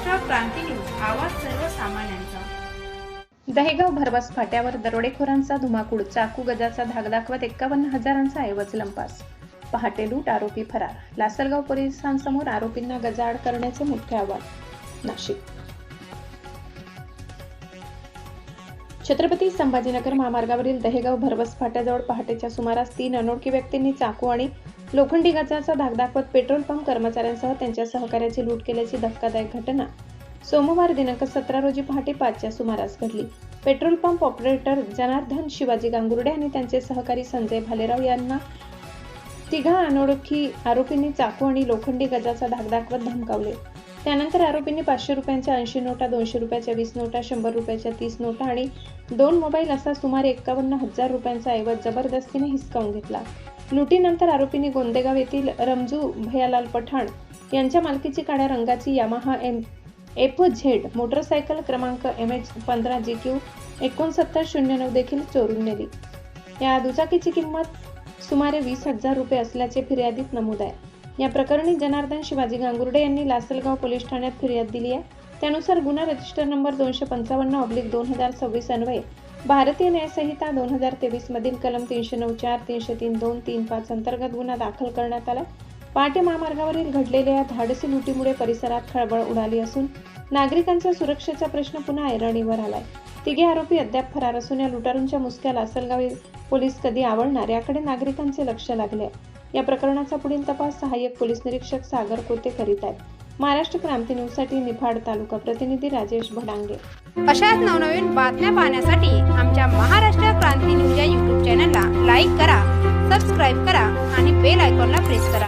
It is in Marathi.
महाराष्ट्र क्रांती न्यूज, आवाज सर्वसामान्यांचा। दहेगाव भरवास फाट्यावर दरोडेखोरांचा धुमाकूळ, चाकू गजाचा धाक दाखवत 51,000चा ऐवज लंपास। पहाटे लूट, आरोपी फरार। लासलगाव पोलिसांसमोर आरोपींना गजाआड करण्याचे मोठे आव्हान। नाशिक छत्रपती संभाजीनगर महामार्गावरील दहेगाव भरवास फाट्याजवळ पहाटेच्या सुमारास 3 अनोळखी व्यक्तींनी चाकू आणि लोखंडी गजाचा धाक दाखवत पेट्रोल पंप कर्मचाऱ्यांसह त्यांच्या सहकार्याची लूट केल्याची धक्कादायक घटना सोमवार दिनांक 17 रोजी पहाटे 5च्या सुमारास घडली। Petrol pump operator Janardan Shivaji Gangurde आणि त्यांचे सहकारी संजय भालेराव यांना तिघा अनोळखी आरोपींनी चाकू आणि लोखंडी गजाचा धाक दाखवत धमकावले। त्यानंतर आरोपींनी 500 रुपयांच्या 80 नोटा, 200 रुपयाच्या 20 नोटा, 100 रुपयाच्या 30 नोटा आणि 2 मोबाईल असा सुमारे 51,000 रुपयांचा ऐवज जबरदस्तीने हिसकावून घेतला। लुटीनंतर आरोपींनी गोंदेगाव येथील रमजू भैयालाल पठाण यांच्या मालकीची काळ्या रंगाची यामाहा FZ मोटरसायकल क्रमांक MH15GQ 6909 देखील चोरून नेली। या दुचाकीची किंमत सुमारे 20,000 रुपये असल्याचे फिर्यादीत नमूद आहे। या प्रकरणी जनार्दन शिवाजी गांगुर्डे यांनी लासलगाव पोलीस ठाण्यात फिर्याद दिली आहे। त्यानुसार गुन्हा रजिस्टर नंबर 255/2026 अन्वये भारतीय न्याय संहिता 2023 मधील कलम 309(4), 303(2), 3(5) अंतर्गत गुन्हा दाखल करण्यात आला। पहाटे महामार्गावरील घडलेल्या या धाडसी लुटीमुळे परिसरात खळबळ उडाली असून नागरिकांच्या सुरक्षेचा प्रश्न पुन्हा ऐरणीवर आलाय। तिघे आरोपी अद्याप फरार असून या लुटारूंच्या मुसक्या लासलगाव पोलीस कधी आवळणार याकडे नागरिकांचे लक्ष लागले आहे। या प्रकरणाचा पुढील तपास सहाय्यक पोलीस निरीक्षक सागर कोते करीत आहेत। महाराष्ट्र क्रांती न्यूज साठी निफाड तालुका प्रतिनिधी राजेश भडांगे। अशाच नवनवीन बातम्या पाहण्यासाठी आमच्या महाराष्ट्र क्रांती न्यूज या YouTube चॅनलला लाईक करा, सबस्क्राईब करा आणि बेल आयकॉनला प्रेस करा।